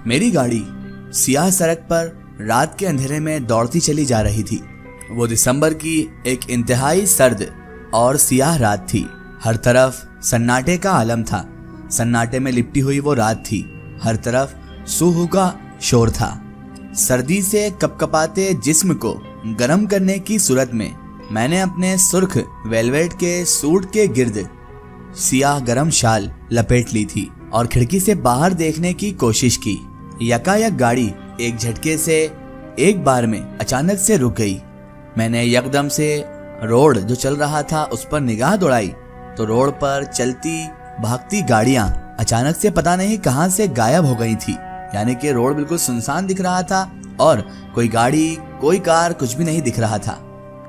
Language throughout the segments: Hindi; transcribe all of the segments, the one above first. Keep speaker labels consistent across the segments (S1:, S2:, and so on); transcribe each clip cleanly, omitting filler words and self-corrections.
S1: मेरी गाड़ी सियाह सड़क पर रात के अंधेरे में दौड़ती चली जा रही थी। वो दिसंबर की एक इंतहाई सर्द और सियाह रात थी। हर तरफ सन्नाटे का आलम था। सन्नाटे में लिपटी हुई वो रात थी। हर तरफ सूहू का शोर था। सर्दी से कपकपाते जिस्म को गर्म करने की सूरत में मैंने अपने सुर्ख वेलवेट के सूट के गिर्द सियाह गरम शाल लपेट ली थी और खिड़की से बाहर देखने की कोशिश की। यकायक गाड़ी एक झटके से एक बार में अचानक से रुक गई। मैंने यकदम से रोड जो चल रहा था उस पर निगाह दौड़ाई तो रोड पर चलती भागती गाड़ियां अचानक से पता नहीं कहां से गायब हो गई थी। यानी कि रोड बिल्कुल सुनसान दिख रहा था और कोई गाड़ी कोई कार कुछ भी नहीं दिख रहा था।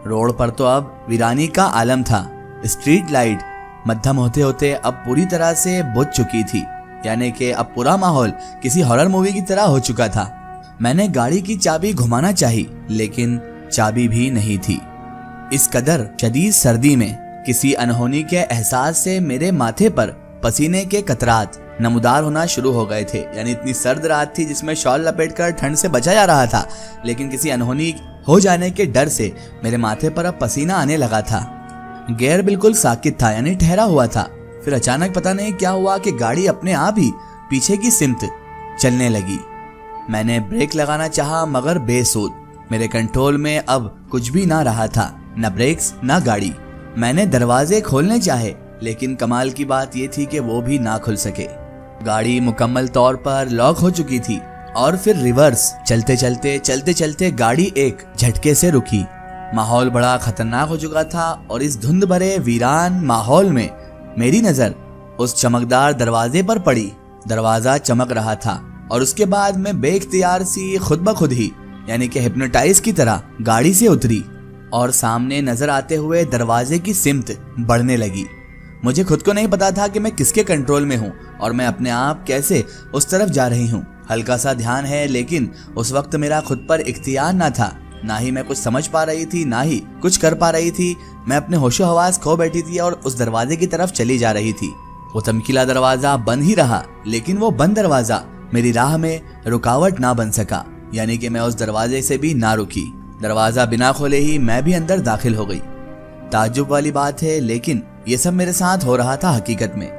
S1: रोड पर तो अब वीरानी का आलम था। स्ट्रीट लाइट मध्यम होते होते अब पूरी तरह से बुझ चुकी थी। यानी कि अब पूरा माहौल किसी हॉरर मूवी की तरह हो चुका था। मैंने गाड़ी की चाबी घुमाना चाही लेकिन चाबी भी नहीं थी। इस कदर शदीद सर्दी में किसी अनहोनी के एहसास से मेरे माथे पर पसीने के कतरात नमूदार होना शुरू हो गए थे। यानी इतनी सर्द रात थी जिसमें शॉल लपेटकर ठंड से बचा जा रहा था, लेकिन किसी अनहोनी हो जाने के डर से मेरे माथे पर अब पसीना आने लगा था। गियर बिल्कुल साकित था, यानी ठहरा हुआ था। फिर अचानक पता नहीं क्या हुआ कि गाड़ी अपने आप ही पीछे की सिमत चलने लगी। मैंने ब्रेक लगाना चाहा मगर बेसूद। मेरे कंट्रोल में अब कुछ भी ना रहा था, न ब्रेक्स न गाड़ी। मैंने दरवाजे खोलने चाहे लेकिन कमाल की बात यह थी कि वो भी ना खुल सके। गाड़ी मुकम्मल तौर पर लॉक हो चुकी थी और फिर रिवर्स चलते चलते गाड़ी एक झटके से रुकी। माहौल बड़ा खतरनाक हो चुका था और इस धुंध भरे वीरान माहौल में मेरी नजर उस चमकदार दरवाजे पर पड़ी। दरवाजा चमक रहा था और उसके बाद मैं बेइख्तियार सी खुद ब खुद ही यानी कि हिप्नोटाइज की तरह गाड़ी से उतरी और सामने नजर आते हुए दरवाजे की सिमत बढ़ने लगी। मुझे खुद को नहीं पता था कि मैं किसके कंट्रोल में हूँ और मैं अपने आप कैसे उस तरफ जा रही हूँ। हल्का सा ध्यान है लेकिन उस वक्त मेरा खुद पर इख्तियार ना था। ना ही मैं कुछ समझ पा रही थी ना ही कुछ कर पा रही थी। मैं अपने होशो हवास खो बैठी थी और उस दरवाजे की तरफ चली जा रही थी। वो चमकीला दरवाजा बंद ही रहा लेकिन वो बंद दरवाजा मेरी राह में रुकावट ना बन सका। यानी कि मैं उस दरवाजे से भी ना रुकी। दरवाजा बिना खोले ही मैं भी अंदर दाखिल हो गई। ताज्जुब वाली बात है लेकिन ये सब मेरे साथ हो रहा था हकीकत में।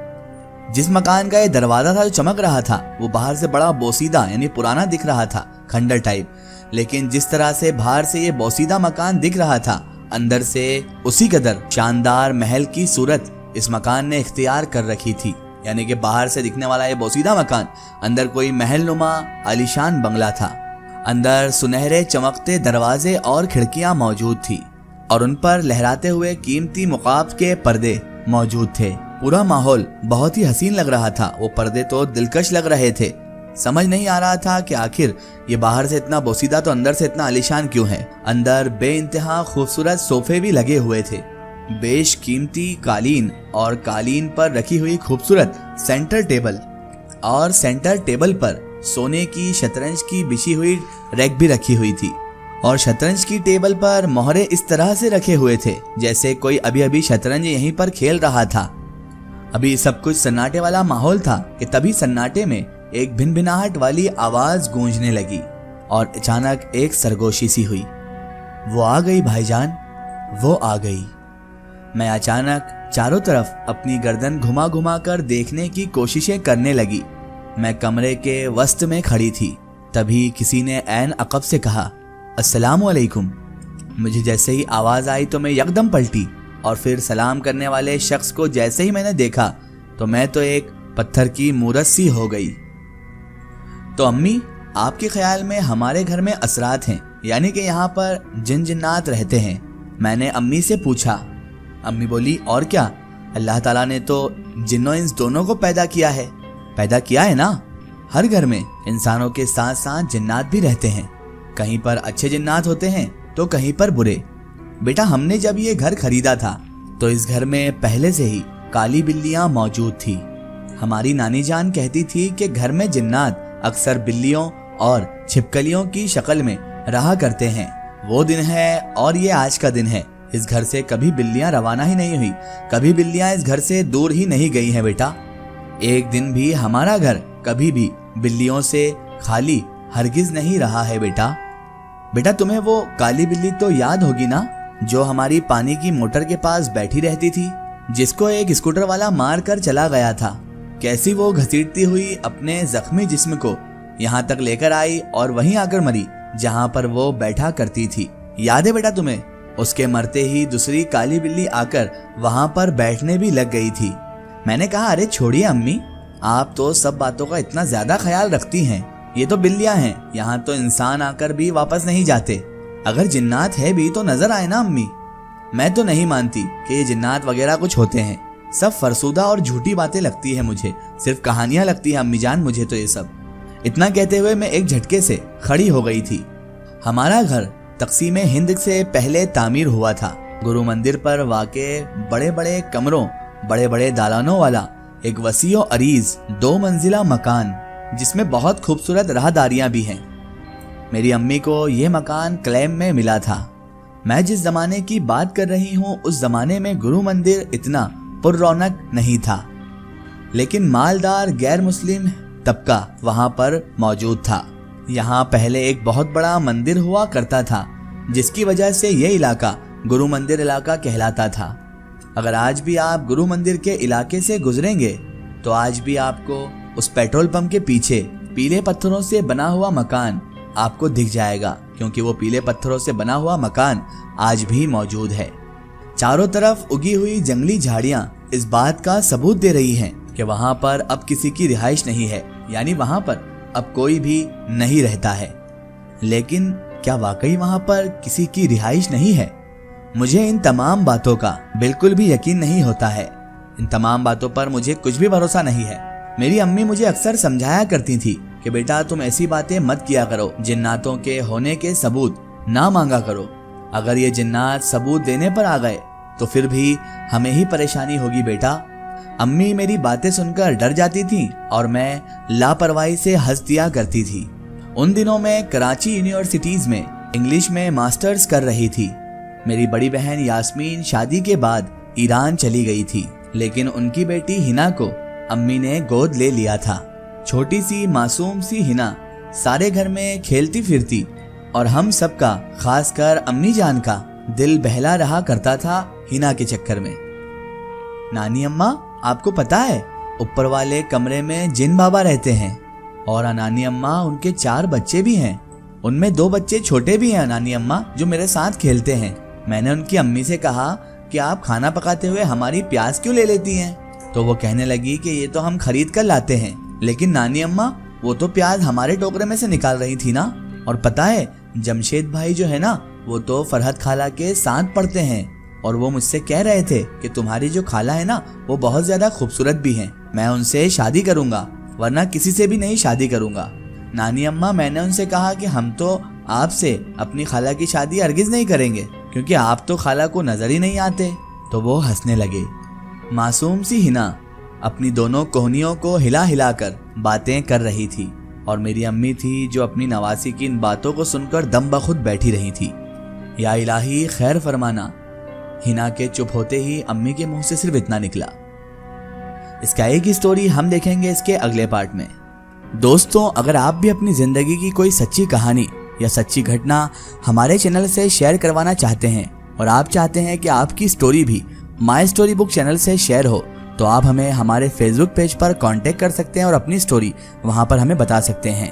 S1: जिस मकान का ये दरवाजा था जो चमक रहा था वो बाहर से बड़ा बोसीदा यानी पुराना दिख रहा था, खंडर टाइप। लेकिन जिस तरह से बाहर से ये बोसीदा मकान दिख रहा था अंदर से उसी कदर शानदार महल की सूरत इस मकान ने इख्तियार कर रखी थी। यानी कि बाहर से दिखने वाला ये बोसीदा मकान अंदर कोई महल नुमा आलीशान बंगला था। अंदर सुनहरे चमकते दरवाजे और खिड़कियां मौजूद थी और उन पर लहराते हुए कीमती मुकाब के पर्दे मौजूद थे। पूरा माहौल बहुत ही हसीन लग रहा था। वो पर्दे तो दिलकश लग रहे थे। समझ नहीं आ रहा था कि आखिर ये बाहर से इतना बोसीदा तो अंदर से इतना आलीशान क्यों है। अंदर बेइंतहा खूबसूरत सोफे भी लगे हुए थे, बेश कीमती कालीन और कालीन पर रखी हुई खूबसूरत सेंटर टेबल और सेंटर टेबल पर सोने की शतरंज की बिछी हुई रैक भी रखी हुई थी और शतरंज की टेबल पर मोहरे इस तरह से रखे हुए थे जैसे कोई अभी अभी शतरंज यहीं पर खेल रहा था। अभी सब कुछ सन्नाटे वाला माहौल था कि तभी सन्नाटे में एक भिनभिनाहट वाली आवाज गूंजने लगी और अचानक एक सरगोशी सी हुई। वो आ गई भाईजान, वो आ गई। मैं अचानक चारों तरफ अपनी गर्दन घुमा घुमा कर देखने की कोशिशें करने लगी। मैं कमरे के वस्त में खड़ी थी। तभी किसी ने ऐन अकब से कहा, अस्सलामुअलैकुम। मुझे जैसे ही आवाज आई तो मैं यकदम पलटी और फिर सलाम करने वाले शख्स को जैसे ही मैंने देखा तो मैं तो एक पत्थर की मूरत सी हो गई। तो अम्मी, आपके ख्याल में हमारे घर में असरात हैं, यानी कि यहाँ पर जिन जिन्नात रहते हैं? मैंने अम्मी से पूछा। अम्मी बोली, और क्या, अल्लाह ताला ने तो जिन्नों इंस दोनों को पैदा किया है ना। हर घर में इंसानों के साथ साथ जिन्नात भी रहते हैं। कहीं पर अच्छे जिन्नात होते हैं तो कहीं पर बुरे। बेटा, हमने जब ये घर खरीदा था तो इस घर में पहले से ही काली बिल्लियां मौजूद थी। हमारी नानी जान कहती थी कि घर में जिन्नात अक्सर बिल्लियों और छिपकलियों की शक्ल में रहा करते हैं। वो दिन है और ये आज का दिन है। इस घर से कभी बिल्लियां रवाना ही नहीं हुई, कभी बिल्लियां इस घर से दूर ही नहीं गई हैं बेटा। एक दिन भी हमारा घर कभी भी बिल्लियों से खाली हरगिज नहीं रहा है बेटा। बेटा तुम्हें वो काली बिल्ली तो याद होगी ना, जो हमारी पानी की मोटर के पास बैठी रहती थी, जिसको एक स्कूटर वाला मार कर चला गया था। कैसी वो घसीटती हुई अपने जख्मी जिस्म को यहाँ तक लेकर आई और वहीं आकर मरी जहाँ पर वो बैठा करती थी। याद है बेटा तुम्हें? उसके मरते ही दूसरी काली बिल्ली आकर वहां पर बैठने भी लग गई थी। मैंने कहा अरे छोड़िए अम्मी, आप तो सब बातों का इतना ज्यादा ख्याल रखती हैं। ये तो बिल्लियां हैं, यहाँ तो इंसान आकर भी वापस नहीं जाते। अगर जिन्नात है भी तो नजर आए ना अम्मी। मैं तो नहीं मानती कि ये जिन्नात वगैरह कुछ होते हैं, सब फरसूदा और झूठी बातें लगती है मुझे, सिर्फ कहानियां लगती है अम्मी जान मुझे तो ये सब। इतना कहते हुए मैं एक झटके से खड़ी हो गई थी। हमारा घर तकसीमे हिंद से पहले तामीर हुआ था। गुरु मंदिर पर वाक़े बड़े बड़े कमरों, बड़े बड़े दालानों वाला एक वसीओ अरीज 2 मंजिला मकान, जिसमें बहुत खूबसूरत राहदारियां भी हैं। मेरी अम्मी को ये मकान क्लेम में मिला था। मैं जिस जमाने की बात कर रही हूँ उस जमाने में गुरु मंदिर इतना पुररौनक नहीं था, लेकिन मालदार गैर मुस्लिम तबका वहां पर मौजूद था। यहाँ पहले एक बहुत बड़ा मंदिर हुआ करता था, जिसकी वजह से ये इलाका गुरु मंदिर इलाका कहलाता था। अगर आज भी आप गुरु मंदिर के इलाके से गुजरेंगे तो आज भी आपको उस पेट्रोल पंप के पीछे पीले पत्थरों से बना हुआ मकान आपको दिख जाएगा, क्योंकि वो पीले पत्थरों से बना हुआ मकान आज भी मौजूद है। चारों तरफ उगी हुई जंगली झाड़ियां इस बात का सबूत दे रही हैं कि वहां पर अब किसी की रिहाइश नहीं है, यानी वहां पर अब कोई भी नहीं रहता है। लेकिन क्या वाकई वहां पर किसी की रिहाइश नहीं है? मुझे इन तमाम बातों का बिल्कुल भी यकीन नहीं होता है। इन तमाम बातों पर मुझे कुछ भी भरोसा नहीं है। मेरी अम्मी मुझे अक्सर समझाया करती थी कि बेटा तुम ऐसी बातें मत किया करो, जिन्नातों के होने के सबूत ना मांगा करो। अगर ये जिन्नात सबूत देने पर आ गए तो फिर भी हमें ही परेशानी होगी बेटा। अम्मी मेरी बातें सुनकर डर जाती थी और मैं लापरवाही से हंस दिया करती थी। उन दिनों में कराची यूनिवर्सिटीज में इंग्लिश में मास्टर्स कर रही थी। मेरी बड़ी बहन यास्मीन शादी के बाद ईरान चली गई थी, लेकिन उनकी बेटी हिना को अम्मी ने गोद ले लिया था। छोटी सी मासूम सी हिना सारे घर में खेलती फिरती और हम सबका, खासकर अम्मी जान का दिल बहला रहा करता था हिना के चक्कर में। नानी अम्मा आपको पता है ऊपर वाले कमरे में जिन बाबा रहते हैं, और नानी अम्मा उनके 4 बच्चे भी हैं। उनमें 2 बच्चे छोटे भी हैं नानी अम्मा, जो मेरे साथ खेलते हैं। मैंने उनकी अम्मी से कहा कि आप खाना पकाते हुए हमारी प्याज क्यों ले लेती हैं? तो वो कहने लगी कि ये तो हम खरीद कर लाते हैं। लेकिन नानी अम्मा वो तो प्याज हमारे टोकरे में से निकाल रही थी ना। और पता है जमशेद भाई जो है ना, वो तो फरहत खाला के साथ पढ़ते हैं, और वो मुझसे कह रहे थे कि तुम्हारी जो खाला है ना वो बहुत ज्यादा खूबसूरत भी हैं। मैं उनसे शादी करूंगा, वरना किसी से भी नहीं शादी करूंगा। नानी अम्मा मैंने उनसे कहा कि हम तो आपसे अपनी खाला की शादी हरगिज नहीं करेंगे, क्योंकि आप तो खाला को नजर ही नहीं आते। तो वो हंसने लगे। मासूम सी हिना अपनी दोनों कोहनियों को हिला हिला कर बातें कर रही थी, और मेरी अम्मी थी जो अपनी नवासी की इन बातों को सुनकर दम बखुद बैठी रही थी। या इलाही खैर फरमाना। हिना के चुप होते ही अम्मी के मुंह से सिर्फ इतना निकला। इसका एक ही स्टोरी हम देखेंगे इसके अगले पार्ट में। दोस्तों, अगर आप भी अपनी जिंदगी की कोई सच्ची कहानी या सच्ची घटना हमारे चैनल से शेयर करवाना चाहते हैं, और आप चाहते हैं कि आपकी स्टोरी भी माय स्टोरी बुक चैनल से शेयर हो, तो आप हमें हमारे फेसबुक पेज पर कांटेक्ट कर सकते हैं और अपनी स्टोरी वहां पर हमें बता सकते हैं।